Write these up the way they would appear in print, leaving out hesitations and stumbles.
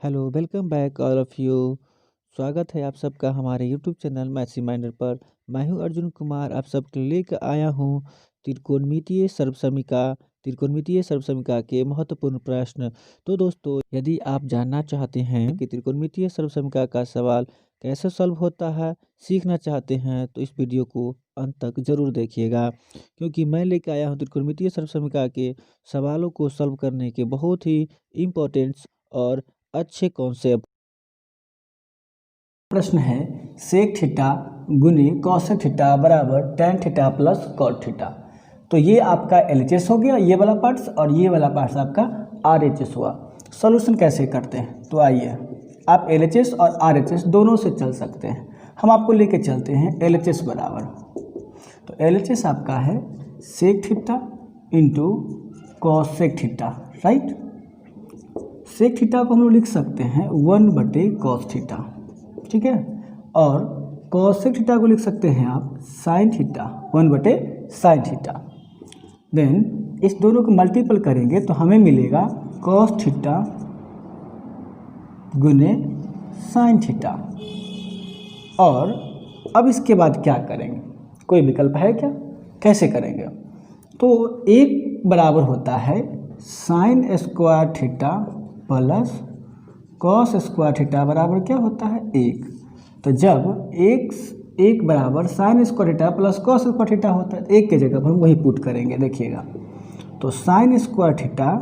Hello, welcome back all of you. स्वागत है आप सबका हमारे यूट्यूब चैनल मैथ्स रिमाइंडर पर। मैं हूं अर्जुन कुमार, आप सबके लिए लेकर आया हूं त्रिकोणमितीय सर्वसमीका के महत्वपूर्ण प्रश्न। तो दोस्तों, यदि आप जानना चाहते हैं कि त्रिकोणमितीय सर्वसमीका का सवाल कैसे सॉल्व होता है, सीखना चाहते हैं तो इस वीडियो को अंत तक जरूर देखिएगा, क्योंकि मैं लेकर आया हूं त्रिकोणमितीय सर्वसमीका के सवालों को सॉल्व करने के बहुत ही इम्पोर्टेंट और अच्छे कॉन्सेप्ट। प्रश्न है सेक थीटा गुने कॉसेक थीटा बराबर tan theta plus cot theta. तो ये आपका एलएचएस हो गया, ये वाला पार्ट्स, और ये वाला पार्ट्स आपका आरएचएस हुआ। सॉल्यूशन कैसे करते हैं, तो आइए, आप एलएचएस और आरएचएस दोनों से चल सकते हैं। हम आपको लेके चलते हैं एलएचएस बराबर। तो एलएचएस आपका है sec theta into cosec theta, right. Sec theta को हम लोग लिख सकते हैं 1/cos थीटा, ठीक है, और कॉसेक थीटा को लिख सकते हैं आप sine theta 1/sin theta. Then इस दोनों को मल्टीपल करेंगे तो हमें मिलेगा कॉस थीटा गुने साइन थीटा। और अब इसके बाद क्या करेंगे, कोई विकल्प है क्या, कैसे करेंगे? तो एक बराबर होता है sign square theta plus cos square theta बराबर क्या होता है 1। तो जब एक बराबर sign square theta plus cos square theta होता है, एक के जगह पर हम वही पुट करेंगे, देखिएगा। तो sine square theta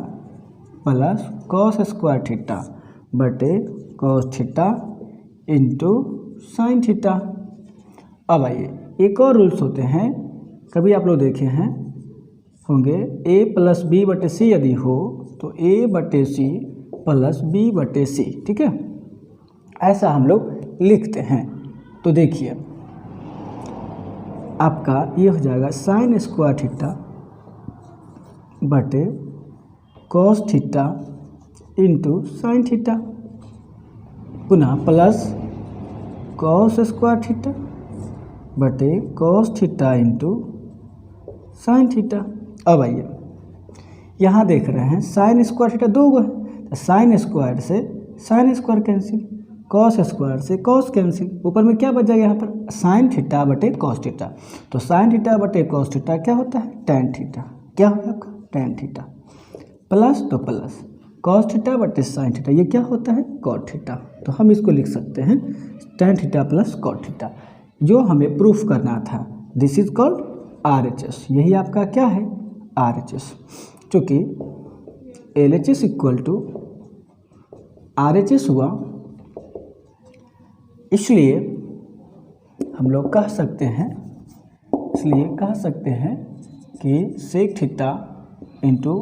plus cos square theta बटे cos theta into sine theta. अब आइए, एक और रूल्स होते हैं, कभी आप लोग देखे हैं होंगे, a प्लस बी बटे सी यदि हो तो a बटे सी प्लस बी बटे सी, ठीक है, ऐसा हम लोग लिखते हैं। तो देखिए, आपका ये हो जाएगा साइन स्क्वायर थीटा बटे cos theta into sine theta, पुनः प्लस कॉस स्क्वायर थीटा बटे cos theta into sine theta. अब आइए, यहाँ देख रहे हैं साइन स्क्वायर थीटा दो गो है, तो साइन स्क्वायर से sine square cancel, cos square से कॉस कैंसिल, ऊपर में क्या बच जाएगा यहाँ पर साइन थीटा बटे कॉस थीटा। तो साइन थीटा बटे कॉस थीटा क्या होता है टेन थीटा, क्या होगा आपका टेन थीटा, प्लस तो प्लस कॉस थीटा बटे साइन थीटा, ये क्या होता है कॉट थीटा। तो हम इसको लिख सकते हैं tan theta plus cot theta, जो हमें प्रूफ करना था। दिस इज कॉल्ड आरएचएस, यही आपका क्या है आरएचएस। चूँकि एलएचएस इक्वल टू आरएचएस हुआ, इसलिए हम लोग कह सकते हैं कि sec theta into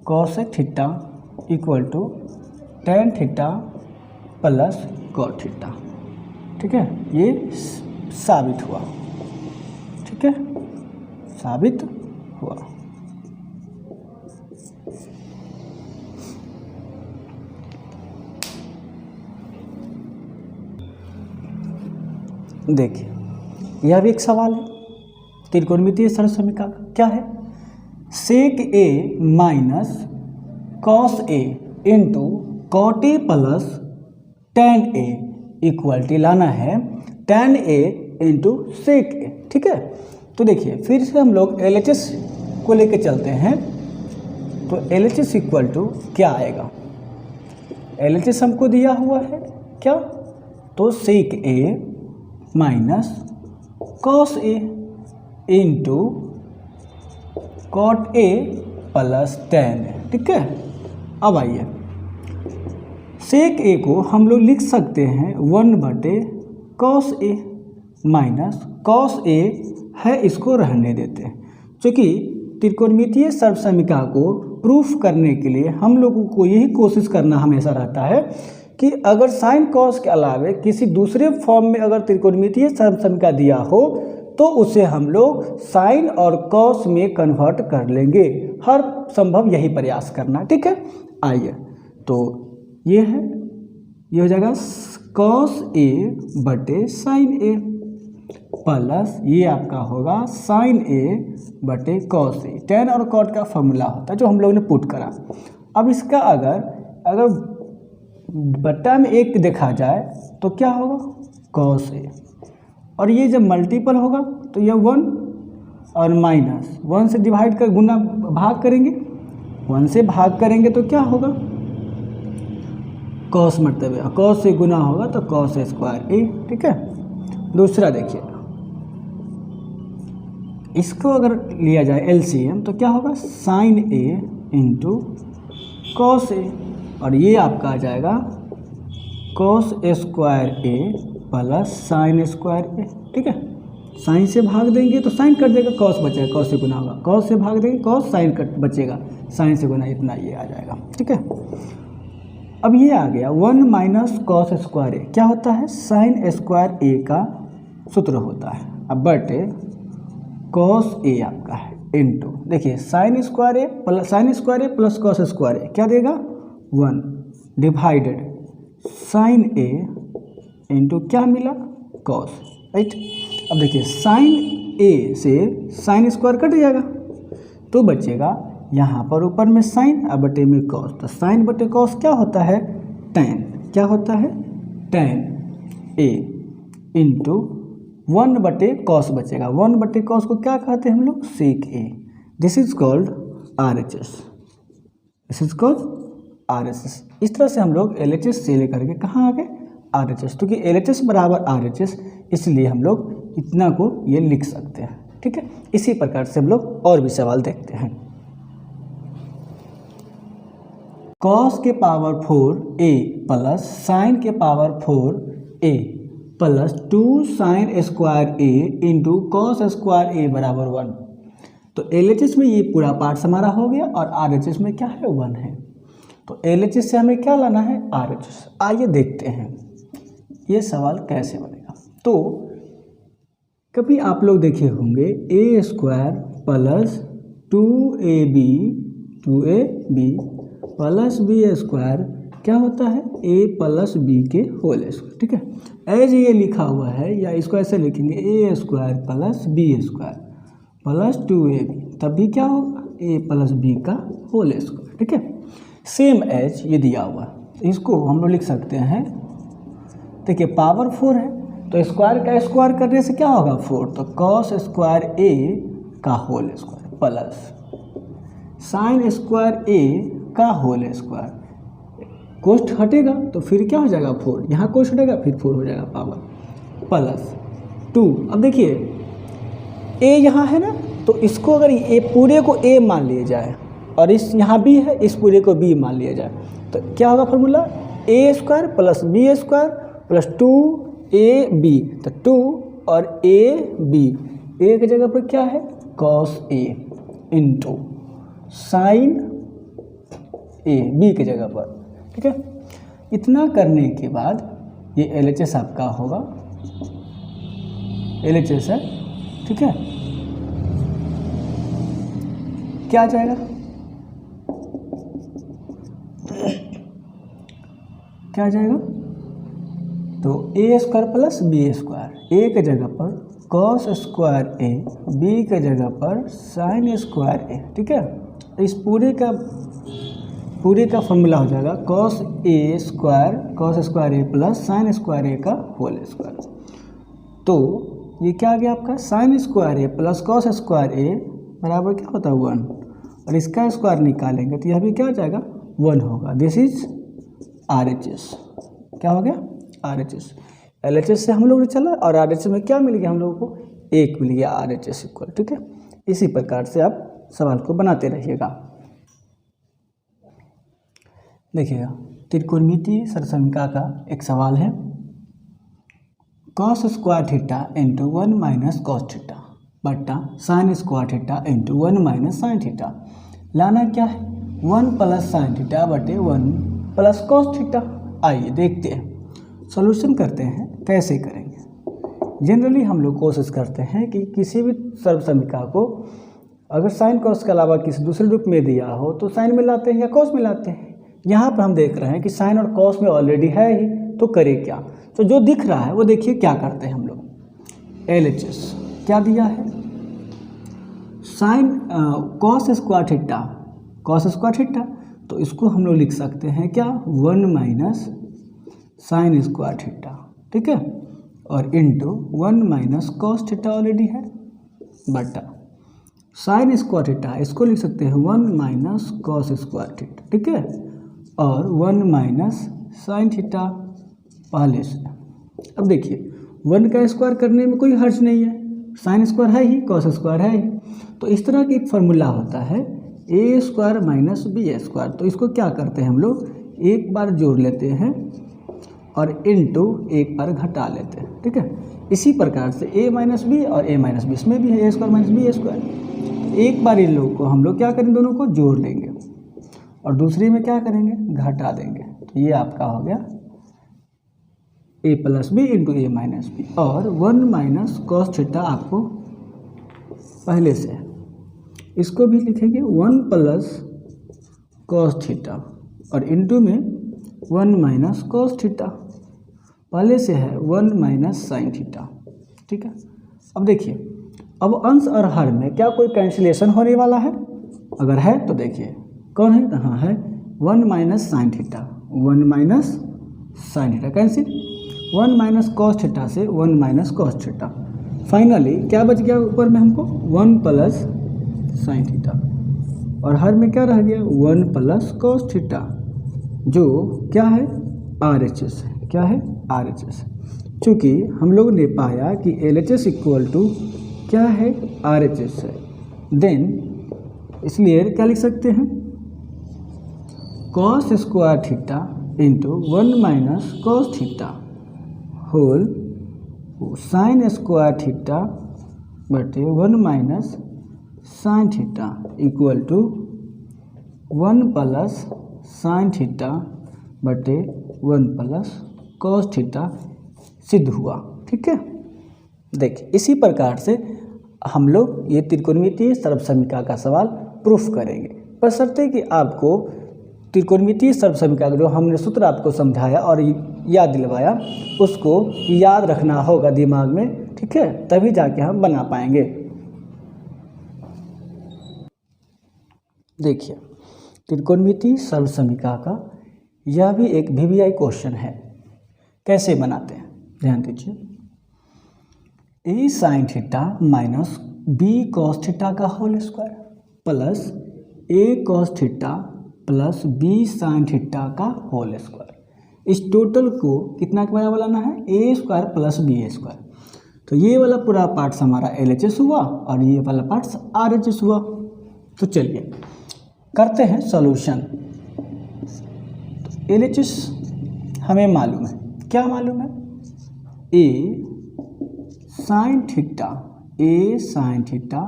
cosec theta equal to tan theta plus cot theta, ठीक है, ये साबित हुआ, ठीक है, साबित हुआ। देखिए, यह भी एक सवाल है त्रिकोणमितीय सर्वसमीका का, क्या है sec A minus cos A into cot A plus tan A equal to लाना है टेन ए इंटू सेक ए, ठीक है। तो देखिए, फिर से हम लोग एलएचएस को लेके चलते हैं। तो एलएचएस इक्वल टू क्या आएगा, एलएचएस हमको दिया हुआ है क्या, तो sec A minus cos A into cot A plus tan, ठीक है। अब आइए, सेक ए को हम लोग लिख सकते हैं 1/cos ए माइनस कॉस ए है, इसको रहने देते हैं। क्योंकि त्रिकोणमितीय सर्वसमीका को प्रूफ करने के लिए हम लोगों को यही कोशिश करना हमेशा रहता है कि अगर साइन कॉस के अलावे किसी दूसरे फॉर्म में अगर त्रिकोणमितीय सर्वसमीका दिया हो तो उसे हम लोग साइन और कॉस में कन्वर्ट कर लेंगे, हर संभव यही प्रयास करना, ठीक है। आइए, तो ये है, ये हो जाएगा कॉस ए बटे साइन ए प्लस ये आपका होगा साइन ए बटे कॉस ए, टेन और कॉट का फॉर्मूला होता है जो हम लोगों ने पुट करा। अब इसका अगर बट्टा में 1 देखा जाए तो क्या होगा, कॉस ए, और ये जब मल्टीपल होगा तो ये 1 और माइनस 1 से डिवाइड कर गुना भाग करेंगे, 1 से भाग करेंगे तो क्या होगा, कॉस मतलब कॉस से गुना होगा तो कॉस स्क्वायर ए। ठीक है, दूसरा देखिए, इसको अगर लिया जाए एलसीएम तो क्या होगा, sign A into cos A, और ये आपका आ जाएगा cos square A plus sine square ए। ठीक है, साइन से भाग देंगे तो साइन कट जाएगा, कॉस बचेगा, कॉस से गुना होगा, कॉस से भाग देंगे कॉस, साइन कट बचेगा, साइन से गुना, इतना ये आ जाएगा। ठीक है, अब ये आ गया 1 माइनस कॉस स्क्वायर ए, क्या होता है, साइन स्क्वायर ए का सूत्र होता है। अब बटे कॉस ए आपका है इंटू, देखिए sign square A plus cos square A क्या देगा, 1 डिवाइडेड साइन ए इंटू क्या मिला, कॉस। राइट, अब देखिए साइन ए से साइन स्क्वायर कट जाएगा तो बचेगा यहाँ पर ऊपर में साइन और बटे में कॉस, तो साइन बटे कॉस क्या होता है, टैन, क्या होता है, टैन ए इंटू 1 बटे कॉस बचेगा, 1 बटे कॉस को क्या कहते हैं हम लोग, sec A. This is called RHS, this is called RHS। इस तरह से हम लोग LHS से लेकर के कहाँ आ गए, RHS, क्योंकि LHS बराबर RHS, इसलिए हम लोग इतना को ये लिख सकते हैं। ठीक है, इसी प्रकार से हम लोग और भी सवाल देखते हैं। कॉस के पावर 4a प्लस साइन के power 4a plus 2 sign square a into cos square a बराबर 1। तो LHS में ये पूरा पार्ट्स हमारा हो गया और RHS में क्या है, 1 है। तो LHS से हमें क्या लाना है, RHS। आइए देखते हैं ये सवाल कैसे बनेगा। तो कभी आप लोग देखे होंगे a square plus 2ab plus B square क्या होता है, a प्लस बी के होल स्क्वायर। ठीक है, एज ये लिखा हुआ है, या इसको ऐसे लिखेंगे a square plus B square plus 2ab, तब भी क्या होगा, a प्लस बी का होल स्क्वायर। ठीक है, सेम एज ये दिया हुआ, इसको हम लोग लिख सकते हैं, देखिए पावर 4 है तो स्क्वायर का स्क्वायर करने से क्या होगा, 4, तो कॉस स्क्वायर a का whole square plus sine square a का होल स्क्वायर, कोष्ठ हटेगा तो फिर क्या हो जाएगा, 4, यहाँ कोष्ठ हटेगा फिर 4 हो जाएगा पावर, प्लस 2। अब देखिए a यहाँ है ना, तो इसको अगर ये पूरे को a मान लिया जाए और इस यहाँ b है, इस पूरे को b मान लिया जाए, तो क्या होगा formula, a square plus B square plus 2ab, तो 2 और a की जगह पर क्या है, cos a into sine a, b की जगह पर। ठीक है, इतना करने के बाद ये LHS आपका होगा, LHS है। ठीक है, क्या आ जाएगा, क्या आ जाएगा, तो a square plus B square, a की जगह पर कॉस स्क्वायर a, b की जगह पर साइन स्क्वायर a। ठीक है, इस पूरे का फॉर्मूला हो जाएगा cos square a plus sine square a का होल स्क्वायर। तो ये क्या आ गया आपका, sign square a plus cos square a बराबर क्या होता है, 1, और इसका स्क्वायर निकालेंगे तो यह भी क्या हो जाएगा, 1 होगा। दिस इज RHS, क्या हो गया, RHS। LHS से हम लोग ने चला और RHS में क्या मिल गया हम लोगों को, 1 मिल गया, RHS इक्वल। ठीक है, इसी प्रकार से आप सवाल को बनाते रहिएगा। देखिएगा, त्रिकोणमितीय सरसमिका का एक सवाल है, cos square theta into 1 minus cos theta बट्टा sine square theta into 1 minus sine theta. लाना क्या है, 1 प्लस साइन थीटा बटे 1 प्लस कॉस थीटा। आइए देखते हैं, सॉल्यूशन करते हैं, कैसे करेंगे। जनरली हम लोग कोशिश करते हैं कि किसी भी सर्वसमिका को अगर साइन कॉस के अलावा किसी दूसरे रूप में दिया हो तो साइन में लाते हैं या कॉस में लाते हैं। यहाँ पर हम देख रहे हैं कि साइन और कॉस में ऑलरेडी है ही, तो करें क्या, तो जो दिख रहा है वो देखिए क्या करते हैं हम लोग, LHS क्या दिया है, साइन कॉस स्क्वायर थीटा तो इसको हम लोग लिख सकते हैं क्या, 1 माइनस साइन स्क्वायर थीटा, ठीक है, और into 1 minus cos theta already है, बटा साइन स्क्वायर थीटा इसको लिख सकते हैं 1 माइनस कॉस स्क्वायर थीटा, ठीक है, और 1 माइनस साइन थीटा पहले से। अब देखिए 1 का स्क्वायर करने में कोई हर्ज नहीं है, साइन स्क्वायर है ही, कॉस स्क्वायर है ही, तो इस तरह की एक फार्मूला होता है A square minus B square. तो इसको क्या करते हैं हम लोग, एक बार जोड़ लेते हैं और इनटू एक बार घटा लेते हैं, ठीक है। इसी प्रकार से ए माइनस बी और ए माइनस बी, इसमें भी है A square minus B square. एक बार इन लोगों को हम लोग क्या करेंगे, दोनों को जोड़ लेंगे और दूसरी में क्या करेंगे, घटा देंगे। तो ये आपका हो गया ए प्लस बी इंटू ए माइनस बी, और 1 माइनस कॉस थीटा आपको पहले से है, इसको भी लिखेंगे 1 प्लस कॉस थीटा और इंटू में 1 माइनस कॉस थीटा, पहले से है 1 माइनस साइन थीटा, ठीक है। अब देखिए, अब अंश और हर में क्या कोई कैंसिलेशन होने वाला है, अगर है तो देखिए कौन है, तो हाँ है 1 minus sine theta, 1 minus sine theta cancel, 1 minus cos theta से 1 माइनस कॉस थीटा, फाइनली क्या बच गया ऊपर में हमको 1 प्लस साइन थीटा, और हर में क्या रह गया 1 प्लस कॉस थीटा, जो क्या है RHS है, क्या है RHS। चूँकि हम लोग ने पाया कि LHS इक्वल टू क्या है RHS है, देन इसलिए क्या लिख सकते हैं, cos square theta into 1 minus cos theta whole sine square theta बटे 1 minus sine theta equal to 1 plus sine theta बटे 1 प्लस कॉस थीटा सिद्ध हुआ, ठीक है। देखिए इसी प्रकार से हम लोग ये त्रिकोणमितीय सर्वसमीकरण का सवाल प्रूफ करेंगे, बशर्ते कि आपको त्रिकोणमितीय सर्वसमीकरण का जो हमने सूत्र आपको समझाया और याद दिलवाया उसको याद रखना होगा दिमाग में, ठीक है, तभी जाके हम बना पाएंगे। देखिए त्रिकोणमितीय सर्वसमीकरण का यह भी एक VBI क्वेश्चन है, कैसे बनाते हैं ध्यान दीजिए। A sine theta minus B cos theta का whole square plus A cos theta plus B sine theta का होल स्क्वायर, इस टोटल को कितना के बराबर लाना है, A square plus B square. तो ये वाला पूरा पार्ट्स हमारा LHS हुआ और ये वाला पार्ट्स RHS हुआ। तो चलिए करते हैं सॉल्यूशन। तो LHS हमें मालूम है, क्या मालूम है, A sine theta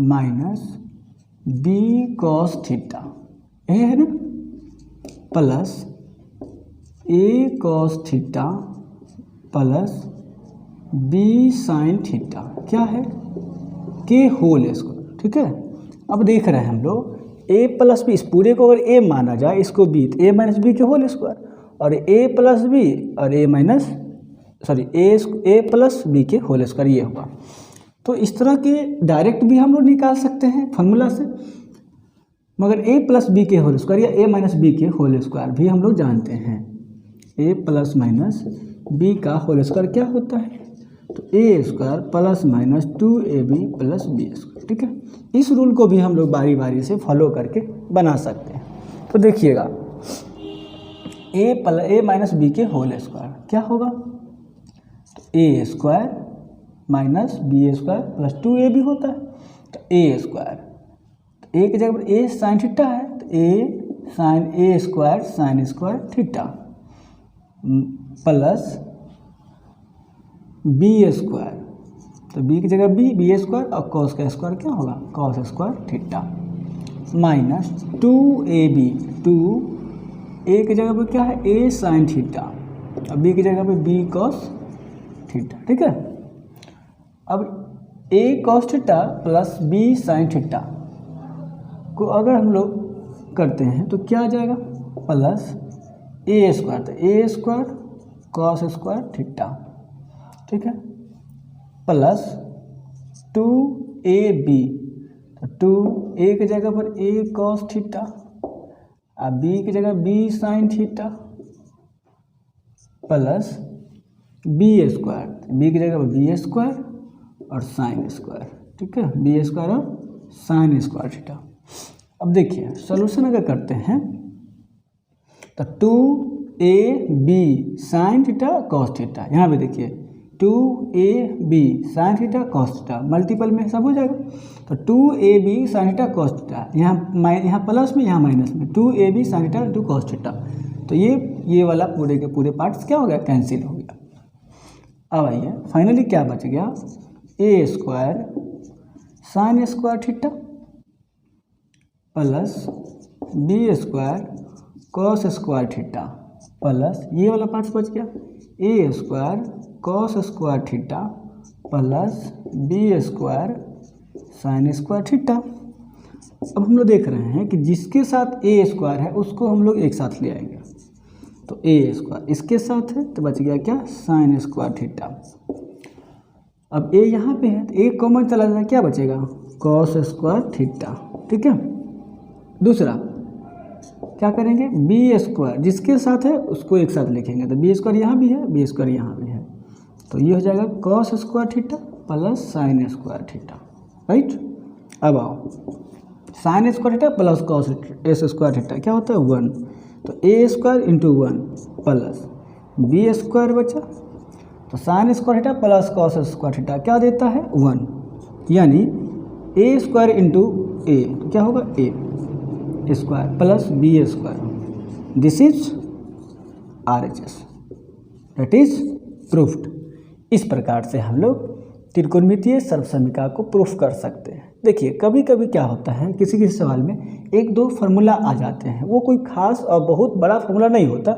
minus B cos theta, ये है ना, plus A cos theta plus B sine theta, क्या है, के होल स्क्वायर, ठीक है। अब देख रहे हैं हम लोग ए प्लस बी, इस पूरे को अगर ए माना जाए, इसको बी, तो ए माइनस बी के होल स्क्वायर, और ए प्लस बी और ए प्लस बी के होल स्क्वायर, ये होगा। तो इस तरह के डायरेक्ट भी हम लोग निकाल सकते हैं फॉर्मूला से, मगर ए प्लस बी के होल स्क्वायर या ए माइनस बी के होल स्क्वायर भी हम लोग जानते हैं। ए प्लस माइनस बी का होल स्क्वायर क्या होता है, तो A square plus minus 2ab plus B square, ठीक है। इस रूल को भी हम लोग बारी बारी से फॉलो करके बना सकते हैं। तो देखिएगा ए माइनस बी के होल स्क्वायर क्या होगा, तो A square minus B square plus 2ab होता है, तो ए स्क्वायर, तो ए की जगह पर ए साइन थीटा है, तो A square sine square theta plus B square, तो बी की जगह बी स्क्वायर और कॉस का स्क्वायर क्या होगा, cos square theta minus 2ab, 2 A की जगह पर क्या है ए साइन थीटा और बी की जगह पर बी कॉस थीटा, ठीक है। अब A cos theta plus B sine theta को अगर हम लोग करते हैं तो क्या आ जाएगा, प्लस ए स्क्वायर, तो A square cos square theta, ठीक है, प्लस 2ab, तो 2 ए की जगह पर ए कॉस थीटा अब बी की जगह b sine theta plus B square, b की जगह बी स्क्वायर और साइन स्क्वायर, ठीक है, बी स्क्वायर और साइन स्क्वायर थीटा। अब देखिए सॉल्यूशन अगर करते हैं तो 2ab sign theta cos theta, यहाँ पे देखिए 2ab sign theta cos theta multiple में सब हो जाएगा। तो 2ab sign theta cos theta, यहाँ प्लस में यहाँ माइनस में 2ab sine theta into cos theta, तो ये वाला पूरे के पूरे पार्ट्स क्या हो गया, कैंसिल हो गया। अब आइए फाइनली क्या बच गया, A square sine square theta plus B square cos square theta plus ये वाला पार्ट्स बच गया A square cos square theta plus B square sine square theta. अब हम लोग देख रहे हैं कि जिसके साथ ए स्क्वायर है उसको हम लोग एक साथ ले आएंगे, तो ए स्क्वायर इसके साथ है तो बच गया क्या, साइन स्क्वायर थीटा। अब ए यहाँ पे है तो ए कॉमन चला जाए, क्या बचेगा, कॉस स्क्वायर थीटा, ठीक है। दूसरा क्या करेंगे, बी स्क्वायर जिसके साथ है उसको एक साथ लिखेंगे, तो बी स्क्वायर यहाँ भी है, बी स्क्वायर यहाँ भी है, तो ये हो जाएगा cos square theta plus sine square theta, right. अब आओ sine square theta plus cos square theta क्या होता है 1, तो A square into 1 plus B square बचा, तो sine square theta plus cos square theta क्या देता है 1, यानी ए स्क्वायर इंटू ए तो क्या होगा A square plus B square, this is RHS, that is proofed. इस प्रकार से हम लोग त्रिकोणमितीय सर्वसमीकरण को प्रूफ कर सकते हैं। देखिए कभी कभी क्या होता है, किसी किसी सवाल में एक दो फार्मूला आ जाते हैं, वो कोई खास और बहुत बड़ा फार्मूला नहीं होता,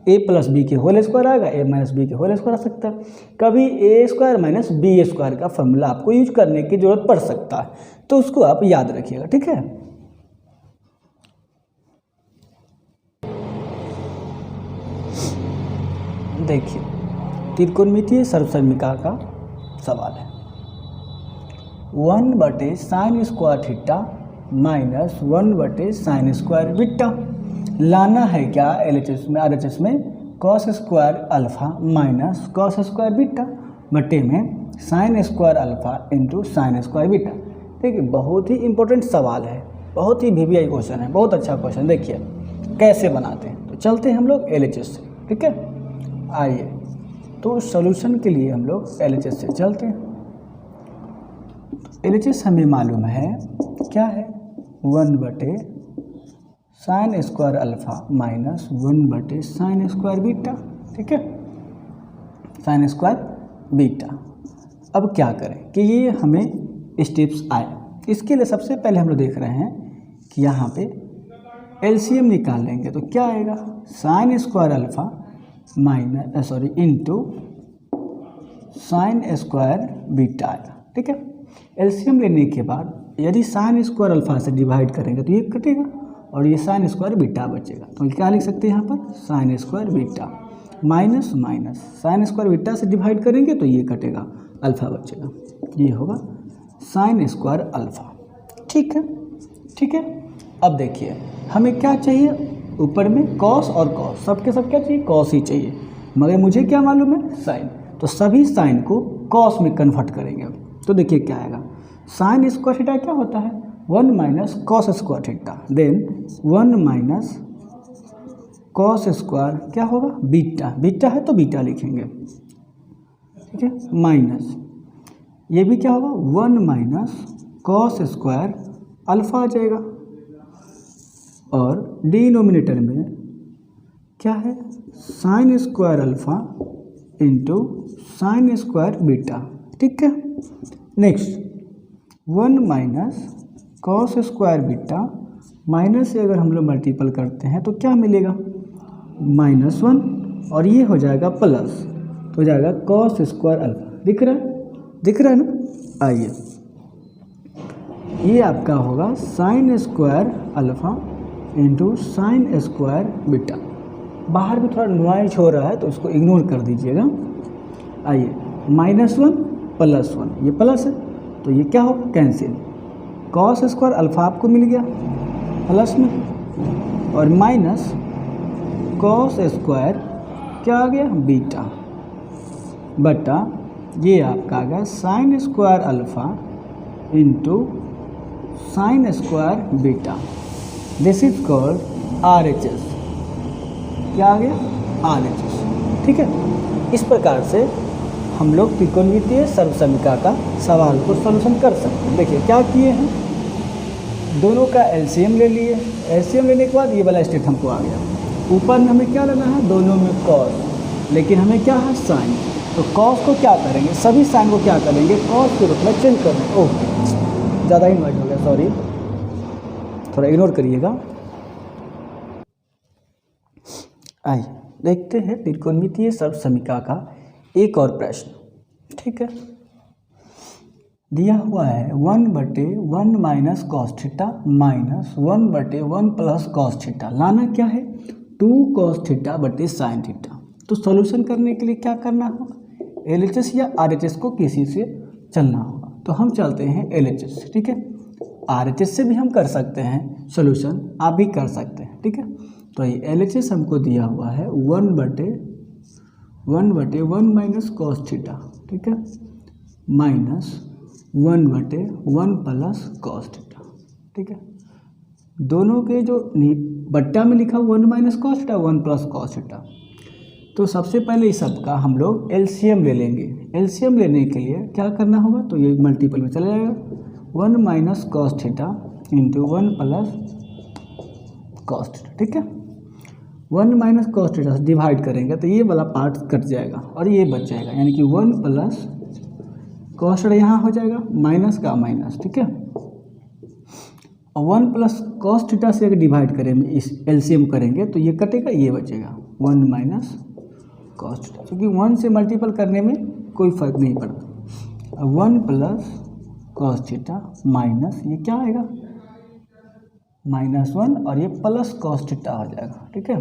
a प्लस बी के होल स्क्वायर आएगा, a माइनस बी के होल स्क्वायर आ सकता है, कभी a square minus B square का फार्मूला आपको यूज करने की जरूरत पड़ सकता है, तो उसको आप याद रखिएगा, ठीक है। देखिए त्रिकोणमितीय सर्वसमीकरण का सवाल है, 1/sin square theta minus 1/sin square beta, लाना है क्या LHS में RHS में cos square alpha minus cos square beta बटे में sine square alpha into sine square beta. देखिए बहुत ही इंपॉर्टेंट सवाल है, बहुत ही VVI क्वेश्चन है, बहुत अच्छा क्वेश्चन। देखिए कैसे बनाते हैं, तो चलते हैं हम लोग LHS से, ठीक है। आइए तो सॉल्यूशन के लिए हम लोग LHS से चलते हैं। LHS हमें मालूम है क्या है, 1/sin square alpha minus 1/sin square beta, ठीक है, साइन स्क्वायर बीटा। अब क्या करें कि ये हमें स्टेप्स आए, इसके लिए सबसे पहले हम लोग देख रहे हैं कि यहाँ पे LCM निकाल लेंगे, तो क्या आएगा, sine square alpha minus into sine square beta आएगा, ठीक है। LCM लेने के बाद यदि साइन स्क्वायर अल्फा से डिवाइड करेंगे तो ये कटेगा और ये साइन स्क्वायर बीटा बचेगा, तो क्या लिख सकते हैं यहाँ पर, sine square beta minus minus sine square beta से डिवाइड करेंगे तो ये कटेगा, अल्फा बचेगा, ये होगा साइन स्क्वायर अल्फा, ठीक है, ठीक है। अब देखिए हमें क्या चाहिए, ऊपर में कॉस और कॉस, सबके सब क्या चाहिए, कॉस ही चाहिए, मगर मुझे क्या मालूम है, साइन, तो सभी साइन को कॉस में कन्वर्ट करेंगे। तो देखिए क्या आएगा, साइन स्क्वायर थीटा क्या होता है 1 minus cos square theta, then 1 minus cos square क्या होगा बीटा, बीटा है तो बीटा लिखेंगे, ठीक है, माइनस ये भी क्या होगा 1 माइनस कॉस स्क्वायर अल्फा आ जाएगा, और डिनोमिनेटर में क्या है, sine square alpha into sine square beta, ठीक है। Next 1 minus cos square beta minus से अगर हम लोग मल्टीपल करते हैं तो क्या मिलेगा, -1, और ये हो जाएगा प्लस, तो हो जाएगा कॉस स्क्वायर अल्फा, दिख रहा है ना। आइए ये आपका होगा sine square alpha into sine square beta, बाहर भी थोड़ा नॉइज हो रहा है तो उसको इग्नोर कर दीजिएगा। आइए -1 +1, ये प्लस है तो ये क्या होगा, कैंसिल, कॉस स्क्वायर अल्फा आपको मिल गया प्लस में, और माइनस कॉस स्क्वायर क्या आ गया बीटा बटा ये आपका आ गया sine square alpha into sine square beta. This is called RHS। क्या आ गया RHS। ठीक है, इस प्रकार से हम लोग त्रिकोणमितीय सर्वसमीकरण का सवाल को सॉल्यूशन कर सकते हैं। देखिए क्या किए हैं, दोनों का LCM ले लिए। LCM लेने के बाद ये वाला स्टेट हमको आ गया। ऊपर में हमें क्या लेना है, दोनों में कॉस, लेकिन हमें क्या है साइन। तो कॉस को क्या करेंगे, सभी साइन को क्या करेंगे, कॉस के रूप में चेंज कर देंगे। ओके, ज़्यादा ही नॉइज हो गया, सॉरी, थोड़ा इग्नोर करिएगा। आइए देखते हैं त्रिकोणमितीय सर्वसमीकरण का एक और प्रश्न। ठीक है, दिया हुआ है 1/1 minus cos theta minus 1/1 plus cos theta. लाना क्या है 2 कॉस थीटा बटे साइन थीटा। तो सॉल्यूशन करने के लिए क्या करना होगा, LHS या RHS को किसी से चलना होगा। तो हम चलते हैं LHS। ठीक है, RHS से भी हम कर सकते हैं सॉल्यूशन, आप भी कर सकते हैं। ठीक है, तो ये LHS हमको दिया हुआ है 1/1 माइनस कॉस थीटा। ठीक है, माइनस 1/1 प्लस कॉस थीटा। ठीक है, दोनों के जो बट्टा में लिखा 1 minus cos theta 1 plus cos theta. तो सबसे पहले इस सब का हम लोग LCM ले लेंगे। LCM लेने के लिए क्या करना होगा, तो ये मल्टीपल में चला जाएगा 1 minus cos theta into 1 plus cos theta. ठीक है, 1 माइनस कॉस थीटा से डिवाइड करेंगे तो ये वाला पार्ट कट जाएगा और ये बच जाएगा, यानी कि 1 प्लस कॉस थीटा यहाँ हो जाएगा माइनस का माइनस। ठीक है, और 1 प्लस कॉस थीटा से अगर डिवाइड करें इस LCM करेंगे तो ये कटेगा, ये बचेगा 1 माइनस कॉस थीटा, क्योंकि 1 से मल्टीपल करने में कोई फर्क नहीं पड़ता। 1 प्लस कॉस थीटा माइनस ये क्या आएगा -1 और ये प्लस कॉस थीटा हो जाएगा। ठीक है,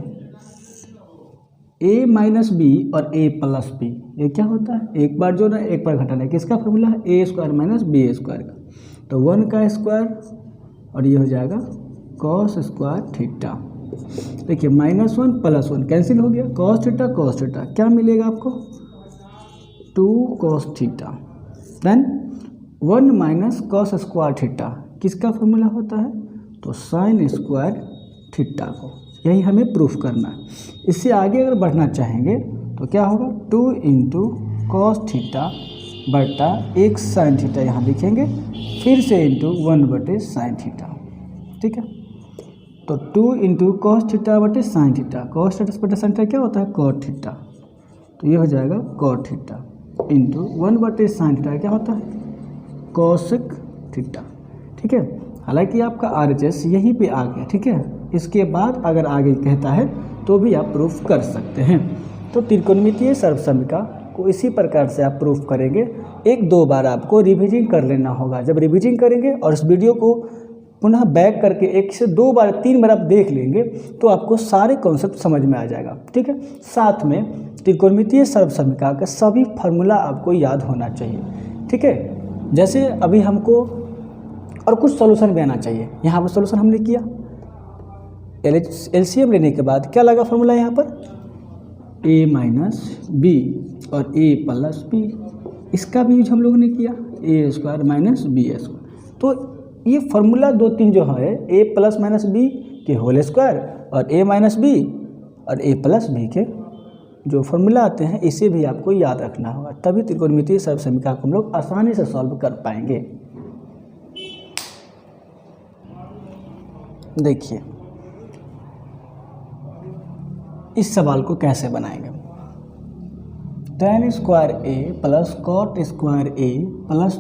a माइनस बी और a प्लस बी ये क्या होता है, एक बार जोड़ना एक बार घटाना है। किसका फॉर्मूला है, a square minus B square का। तो 1 का स्क्वायर और ये हो जाएगा कॉस स्क्वायर थीटा। देखिए -1 प्लस 1 कैंसिल हो गया, कॉस थीटा क्या मिलेगा आपको 2 cos theta. Then 1 minus cos square theta किसका फॉर्मूला होता है, तो साइन स्क्वायर थीटा को। यही हमें प्रूफ करना है। इससे आगे अगर बढ़ना चाहेंगे तो क्या होगा 2 इंटू कॉस थीटा बटा 1 साइन थीटा यहाँ लिखेंगे, फिर से इंटू 1 बटे साइन थीटा। ठीक है, तो 2 इंटू कॉस थीटा बटे साइन थीटा, कॉस थीटा बटे साइन थीटा क्या होता है कॉट थीटा, तो ये हो जाएगा कॉट थीटा इंटू 1 बटे साइन थीटा क्या होता है कोसेक थीटा। ठीक है, हालांकि आपका RHS यहीं पे आ गया। ठीक है, इसके बाद अगर आगे कहता है तो भी आप प्रूफ कर सकते हैं। तो त्रिकोणमितीय सर्वसमीकरण को इसी प्रकार से आप प्रूफ करेंगे। 1-2 बार आपको रिविजन कर लेना होगा। जब रिविजन करेंगे और इस वीडियो को पुनः बैक करके 1 से 2 बार 3 बार आप देख लेंगे तो आपको सारे कॉन्सेप्ट समझ में आ जाएगा। ठीक है, साथ में त्रिकोणमितीय सर्वसमीकरण का सभी फार्मूला आपको याद होना चाहिए। ठीक है, जैसे अभी हमको और कुछ सॉल्यूशन भी आना चाहिए। यहाँ पर सॉल्यूशन हमने किया, LCM लेने के बाद क्या लगा फॉर्मूला यहाँ पर a माइनस बी और a प्लस बी, इसका भी यूज हम लोगों ने किया a square minus B square. तो ये फार्मूला 2-3 जो है a प्लस माइनस बी के होल स्क्वायर और a माइनस बी और a प्लस बी के जो फार्मूला आते हैं इसे भी आपको याद रखना होगा, तभी त्रिकोणमितीय सर्वसमीकरण को हम लोग आसानी से सॉल्व कर पाएंगे। देखिए इस सवाल को कैसे बनाएंगे, tan square a plus cot square a plus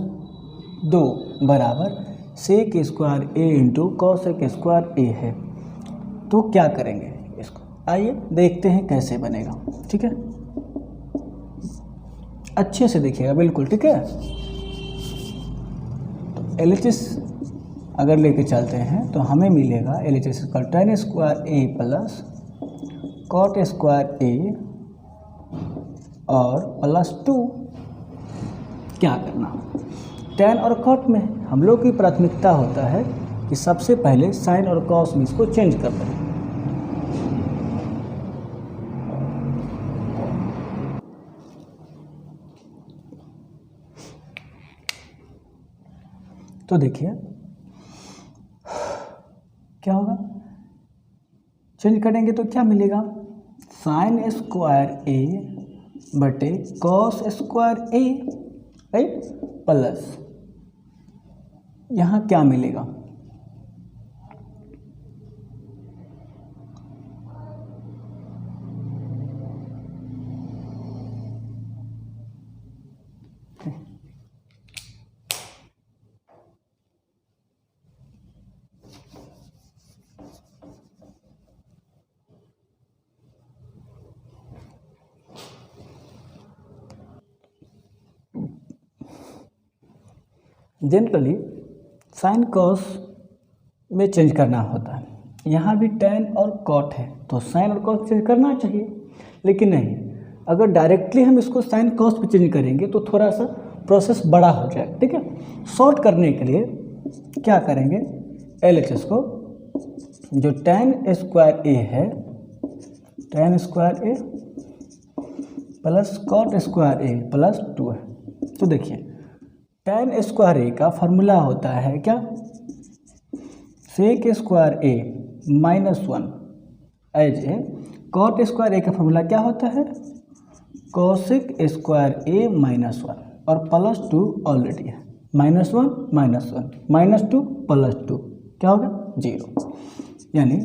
2 बराबर sec square a into cosec square a है। तो क्या करेंगे इसको, आइए देखते हैं कैसे बनेगा। ठीक है, अच्छे से देखिएगा बिल्कुल। ठीक है, तो LHS अगर लेके चलते हैं तो हमें मिलेगा LHS का tan square a plus cot square a और प्लस 2। क्या करना, tan और कॉट में हम लोग की प्राथमिकता होता है कि सबसे पहले साइन और कॉस में इसको चेंज कर दें। तो देखिए क्या होगा, चेंज करेंगे तो क्या मिलेगा, साइन स्क्वायर ए बटे कॉस स्क्वायर ए, राइट, प्लस यहाँ क्या मिलेगा, जनरली साइन कॉस में चेंज करना होता है, यहाँ भी टैन और कॉट है तो साइन और कॉस चेंज करना चाहिए, लेकिन नहीं, अगर डायरेक्टली हम इसको साइन कॉस पे चेंज करेंगे तो थोड़ा सा प्रोसेस बड़ा हो जाएगा, ठीक है। शॉर्ट करने के लिए क्या करेंगे, LHS को जो टैन स्क्वायर ए है, tan square A plus cot square A plus 2 है, तो देखिए टैन स्क्वायर ए का फॉर्मूला होता है क्या, sec square A -1 as A, cot square A का फॉर्मूला क्या होता है, कोसेक स्क्वायर ए -1 और +2 ऑलरेडी है, -1 -2 +2 क्या होगा 0, यानी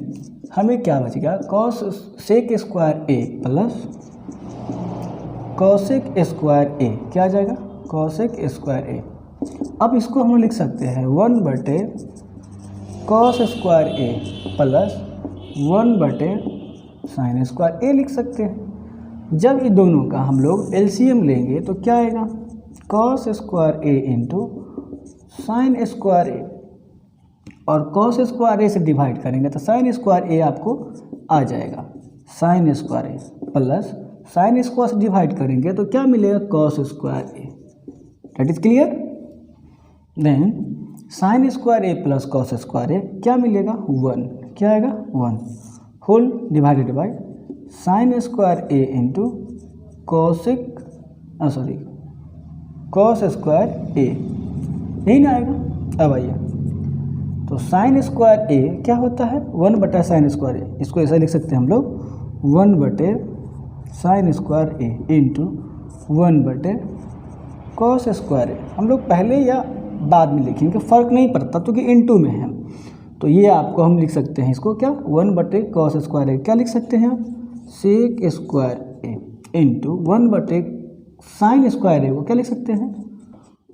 हमें क्या बचेगा, cos sec square A plus cosec square A, क्या आ जाएगा कोसेक स्क्वायर ए। अब इसको हम लिख सकते हैं 1 बटे कॉस स्क्वायर ए प्लस 1 बटे साइन स्क्वायर ए लिख सकते हैं। जब ये दोनों का हम लोग एलसीएम लेंगे तो क्या आएगा, cos square A into sine square ए, और कॉस स्क्वायर ए से डिवाइड करेंगे तो साइन स्क्वायर ए आपको आ जाएगा, sine square A plus sine square से डिवाइड करेंगे तो क्या मिलेगा, cos square A. That is clear. Then sine square A plus cos square A क्या मिलेगा, 1, क्या आएगा 1 whole divided by sine square A into cosec cos square A, यही ना आएगा। अब आइए तो साइन स्क्वायर ए क्या होता है, 1 बटा साइन स्क्वायर ए, इसको ऐसा लिख सकते हैं हम लोग 1 बटे साइन स्क्वायर ए इंटू 1 बटे कॉस स्क्वायर ए। हम लोग पहले या बाद में लिखेंगे, फ़र्क नहीं पड़ता क्योंकि इनटू में है, तो ये आपको हम लिख सकते हैं इसको क्या, 1 बटे कॉस स्क्वायर ए क्या लिख सकते हैं आप, सेक स्क्वायर ए इंटू 1 बटे साइन स्क्वायर ए को क्या लिख सकते हैं,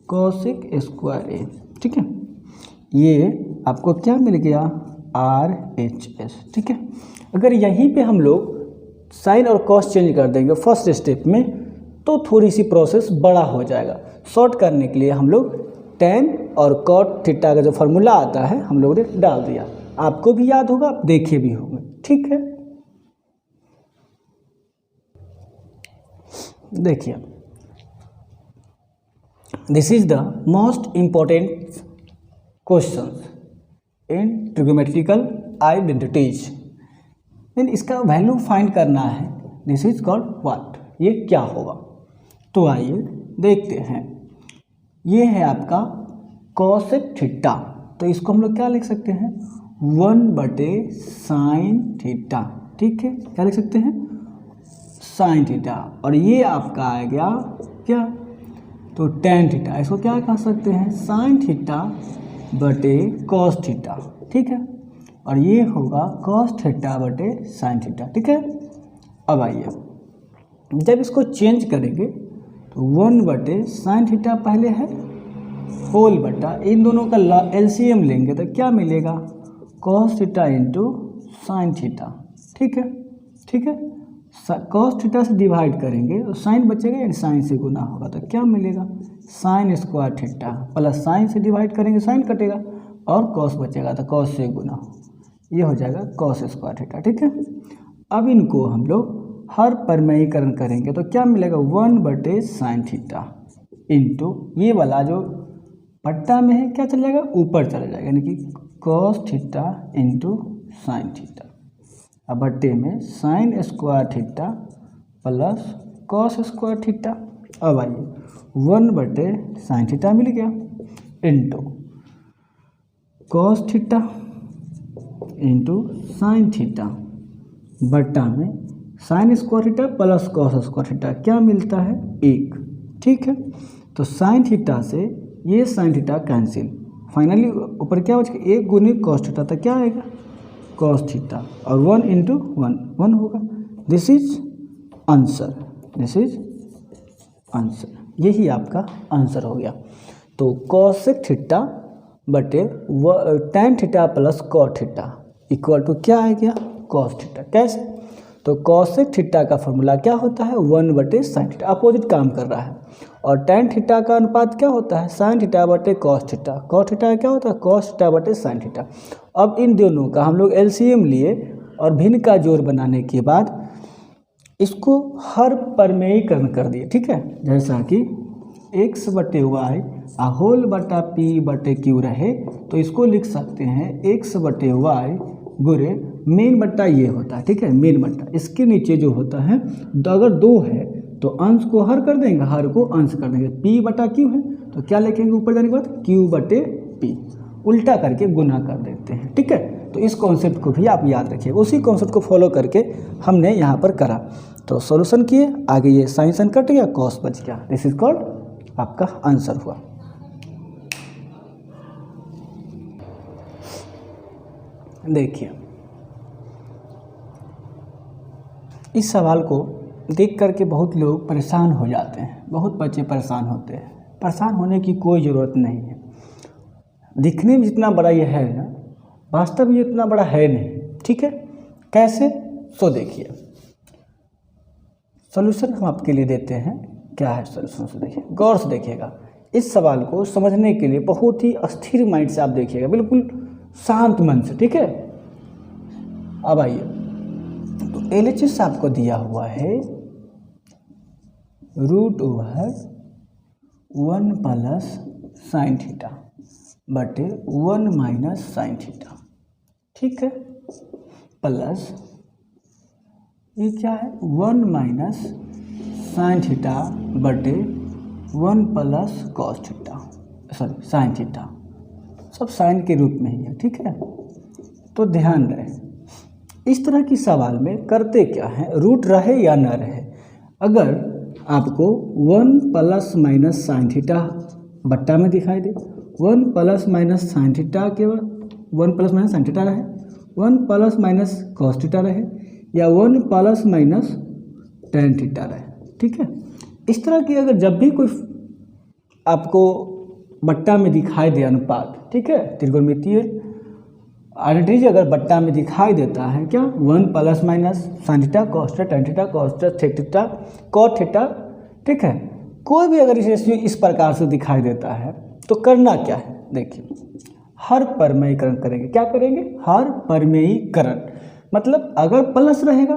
कॉसेक स्क्वायर ए। ठीक है, ये आपको क्या मिल गया, RHS। ठीक है, अगर यहीं पे हम लोग साइन और कॉस चेंज कर देंगे फर्स्ट स्टेप में तो थोड़ी सी प्रोसेस बड़ा हो जाएगा। शॉर्ट करने के लिए हम लोग टेन और कॉट थीटा का जो फार्मूला आता है हम लोगों ने डाल दिया, आपको भी याद होगा, आप देखे भी होंगे। ठीक है, देखिए this is the most important question in trigonometrical identities. Then इसका वैल्यू फाइंड करना है, दिस इज कॉल्ड व्हाट, ये क्या होगा। तो आइए देखते हैं, ये है आपका कॉसेक थीटा, तो इसको हम लोग क्या लिख सकते हैं, 1 बटे साइन थीटा। ठीक है, क्या लिख सकते हैं, साइन थीटा, और ये आपका आ गया क्या, तो टेन थीटा, इसको क्या कह सकते हैं, साइन थीटा बटे कॉस थीटा। ठीक है, और ये होगा कॉस थीटा बटे साइन थीटा। ठीक है, अब आइए जब इसको चेंज करेंगे तो 1 बटे साइन थीटा पहले है होल बटा, इन दोनों का एलसीएम लेंगे तो क्या मिलेगा, cos theta into sine theta. ठीक है, ठीक है, कॉस थीटा से डिवाइड करेंगे तो साइन बचेगा यानी साइन से गुना होगा तो क्या मिलेगा, sign square theta plus sign से डिवाइड करेंगे साइन कटेगा और कॉस बचेगा तो कॉस से गुना, ये हो जाएगा कॉस स्क्वायर थीटा। ठीक है, अब इनको हम लोग हर परिमेयीकरण करेंगे तो क्या मिलेगा, 1 बटे साइन थीटा इंटू ये वाला जो पट्टा में है क्या चल जाएगा, ऊपर चला जाएगा, यानी कि cos theta into sine theta, अब बट्टे में sign square theta plus cos square theta. अब आइए 1 बटे साइन थीटा मिल गया into cos theta into sine theta बटा में sign square theta plus cos square theta क्या मिलता है 1। ठीक है, तो साइन थीटा से ये साइन थीटा कैंसिल, फाइनली ऊपर क्या बचेगा 1 गुने कॉस थीटा, तो क्या आएगा कॉस थीटा और 1 इंटू 1 होगा। This is answer, this is answer, यही आपका आंसर हो गया। तो कॉसेक थीटा बटे tan theta plus cot theta equal to क्या आ गया कॉस थीटा। कैसे? तो कॉसेक थीटा का फॉर्मूला क्या होता है 1 बटे साइन थीटा, अपोजिट काम कर रहा है। और टैन थीटा का अनुपात क्या होता है साइन थीटा बटे कॉस थीटा, कॉस थीटा क्या होता है कॉस थीटा बटे साइन थीटा। अब इन दोनों का हम लोग एलसीएम लिए और भिन्न का जोड़ बनाने के बाद इसको हर परमेयीकरण कर दिए। ठीक है, जैसा कि x बटे वाई होल बटा पी बटे क्यू रहे तो इसको लिख सकते हैं x बटे वाई गुरे मेन बट्टा ये होता है। ठीक है, मेन बट्टा, इसके नीचे जो होता है अगर 2 है तो अंश को हर कर देंगे, हर को अंश कर देंगे। p बटा क्यू है तो क्या लिखेंगे ऊपर जाने के बाद q बटे p, उल्टा करके गुना कर देते हैं। ठीक है, तो इस कॉन्सेप्ट को भी आप याद रखिए, उसी कॉन्सेप्ट को फॉलो करके हमने यहाँ पर करा। तो सॉल्यूशन किए, आगे ये साइन साइन कट गया, कॉस बच गया, दिस इज कॉल्ड आपका आंसर हुआ। देखिए इस सवाल को देख करके बहुत लोग परेशान हो जाते हैं, बहुत बच्चे परेशान होते हैं। परेशान होने की कोई ज़रूरत नहीं है, दिखने में जितना बड़ा ये है ना वास्तव में इतना बड़ा है नहीं। ठीक है, कैसे? सो देखिए सॉल्यूशन हम आपके लिए देते हैं, क्या है सॉल्यूशन से देखिए, गौर से देखिएगा। इस सवाल को समझने के लिए बहुत ही अस्थिर माइंड से आप देखिएगा, बिल्कुल शांत मन से। ठीक है, अब आइए, तो LHS आपको दिया हुआ है √1 प्लस साइन थीटा बटे 1 माइनस साइन थीटा। ठीक है, प्लस ये क्या है 1 माइनस साइन थीटा बटे 1 plus cos theta, sorry sine theta, सब साइन के रूप में ही है। ठीक है, तो ध्यान रहे इस तरह की सवाल में करते क्या है, रूट रहे या ना रहे, अगर आपको 1 प्लस माइनस साइन थीटा बट्टा में दिखाई दे, 1 प्लस माइनस साइन थीटा के बाद 1 प्लस माइनस साइन थीटा रहे, 1 प्लस माइनस कॉस थीटा रहे, या 1 प्लस माइनस टैन थीटा रहे। ठीक है, इस तरह की अगर जब भी कोई आपको बट्टा में दिखाई दे अनुपात, ठीक है, त्रिकोणमितीय आइडेंटिटी अगर बट्टा में दिखाई देता है क्या 1 plus minus sine theta cos theta tan theta cos theta sec theta cot theta, ठीक है, कोई भी अगर इस प्रकार से दिखाई देता है तो करना क्या है, देखिए हर परमेयीकरण करेंगे। क्या करेंगे? हर परमेयीकरण, मतलब अगर प्लस रहेगा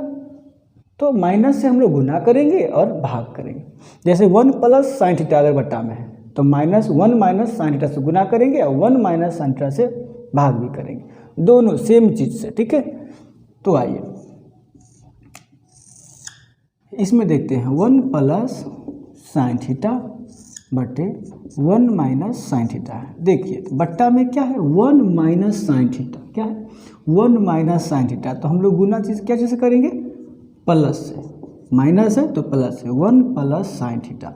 तो माइनस से हम लोग गुना करेंगे और भाग करेंगे। जैसे 1 प्लस साइन थीटा अगर बट्टा में है तो -1 माइनस साइन थीटा से गुना करेंगे और 1 माइनस साइन थीटा से भाग भी करेंगे, दोनों सेम चीज़ से। ठीक है, तो आइए इसमें देखते हैं 1 प्लस साइन थीटा बटे 1 माइनस साइन थीटा है। देखिए बट्टा में क्या है 1 माइनस साइन थीटा, क्या है 1 माइनस साइन थीटा, तो हम लोग गुना क्या चीज़ से करेंगे प्लस से, माइनस है तो प्लस है 1 प्लस साइन थीटा,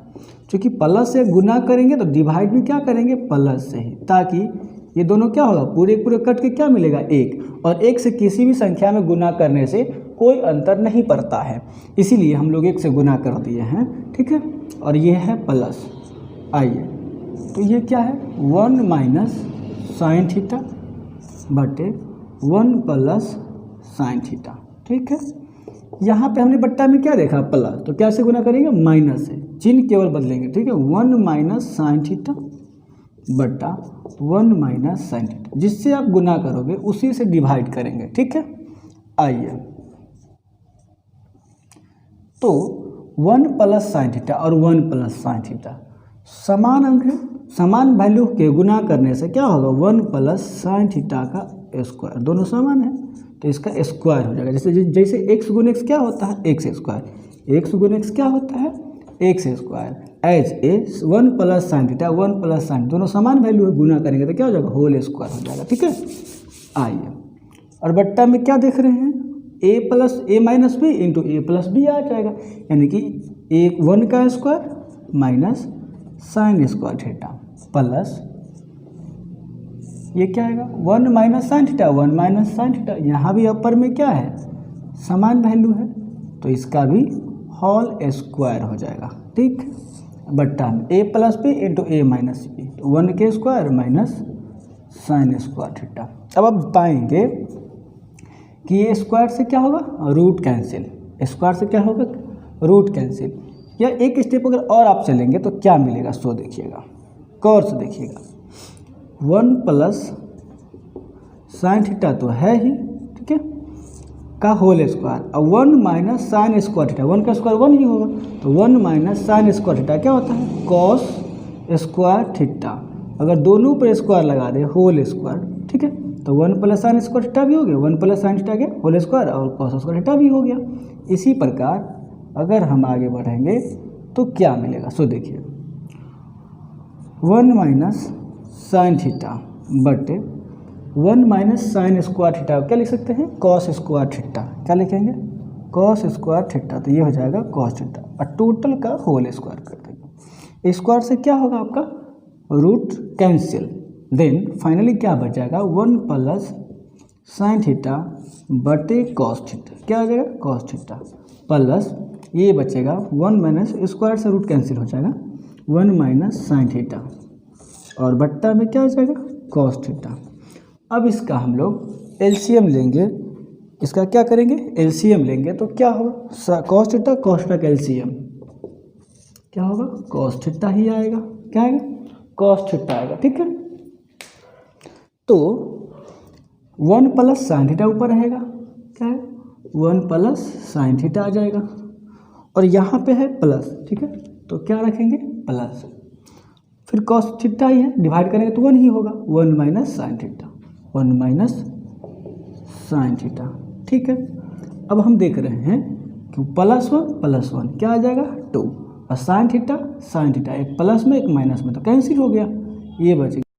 चूँकि प्लस से गुना करेंगे तो डिवाइड भी क्या करेंगे प्लस से ही, ताकि ये दोनों क्या होगा पूरे पूरे कट के क्या मिलेगा 1, और 1 से किसी भी संख्या में गुना करने से कोई अंतर नहीं पड़ता है, इसीलिए हम लोग 1 से गुना कर दिए हैं। ठीक है, और ये है प्लस। आइए तो ये क्या है 1 माइनस साइन थीटा बटे 1 प्लस साइन थीटा। ठीक है, यहाँ पे हमने बट्टा में क्या देखा प्लस, तो कैसे गुना करेंगे माइनस से, चिन्ह केवल बदलेंगे। ठीक है, 1 माइनस साइन थीटा बट्टा 1 माइनस साइन थीटा, जिससे आप गुना करोगे उसी से डिवाइड करेंगे। ठीक है, आइए तो 1 प्लस साइन थीटा और 1 प्लस साइन थीटा समान अंक है, समान वैल्यू के गुना करने से क्या होगा 1 प्लस साइन थीटा का स्क्वायर, दोनों समान है तो इसका स्क्वायर हो जाएगा। जैसे जैसे x गुण x क्या होता है x स्क्वायर, x गुण x क्या होता है x square as a 1 plus sine theta 1 plus sine, दोनों समान वैल्यू है, गुना करेंगे तो क्या हो जाएगा होल स्क्वायर हो जाएगा। ठीक है, आइए और बट्टा में क्या देख रहे हैं A plus A minus B into A plus B आ जाएगा, यानी कि एक 1 का square minus sign square theta plus ये क्या आएगा 1 minus sine theta 1 minus sine theta, यहाँ भी अपर में क्या है समान वैल्यू है तो इसका भी होल स्क्वायर हो जाएगा। ठीक, बट्टा में ए प्लस बी इंटू ए माइनस बी, 1 के square minus sign square theta. अब आप पाएंगे कि ये स्क्वायर से क्या होगा रूट कैंसिल, स्क्वायर से क्या होगा रूट कैंसिल, या एक स्टेप अगर और आप चलेंगे तो क्या मिलेगा सो देखिएगा, गौर से देखिएगा 1 प्लस साइन थीटा तो है ही, ठीक है, का होल स्क्वायर, अब 1 माइनस साइन स्क्वायर थीटा, 1 का स्क्वायर 1 ही होगा तो 1 माइनस साइन स्क्वायर थीटा क्या होता है कॉस स्क्वायर थीटा, अगर दोनों पर स्क्वायर लगा दे होल स्क्वायर, ठीक है, तो 1 प्लस साइन स्क्वायर थीटा भी हो गया, 1 प्लस साइन थीटा गया होल स्क्वायर और कॉस स्क्वायर थीटा भी हो गया। इसी प्रकार अगर हम आगे बढ़ेंगे तो क्या मिलेगा सो देखिए 1 माइनस साइन थीटा बटे 1 माइनस साइन स्क्वायर थीटा क्या लिख सकते हैं कॉस स्क्वायर थीटा, क्या लिखेंगे कॉस स्क्वायर थीटा, तो ये हो जाएगा कॉस थीटा और टोटल का होल स्क्वायर कर देंगे, स्क्वायर से क्या होगा आपका रूट कैंसिल, देन फाइनली क्या बच जाएगा 1 प्लस साइन थीटा बटे कॉस थीटा, क्या आ जाएगा कॉस थीटा प्लस ये बचेगा 1 माइनस स्क्वायर से रूट कैंसिल हो जाएगा 1 माइनस साइन थीटा और बट्टा में क्या हो जाएगा कॉस थीटा। अब इसका हम लोग एलसीएम लेंगे, इसका क्या करेंगे एलसीएम लेंगे तो क्या होगा कॉस थीटा का एलसीएम क्या होगा कॉस थीटा ही आएगा, क्या आएगा कॉस थीटा आएगा। ठीक है, तो 1 प्लस साइन थीटा ऊपर रहेगा, क्या है 1 प्लस साइन थीटा आ जाएगा और यहाँ पे है प्लस, ठीक है, तो क्या रखेंगे प्लस, फिर कॉस थीटा ही है, डिवाइड करेंगे तो 1 ही होगा 1 minus sine theta 1 minus sine theta. ठीक है, अब हम देख रहे हैं कि प्लस वन क्या आ जाएगा 2 और साइन थीटा एक प्लस में एक माइनस में तो कैंसिल हो गया, ये बचेगा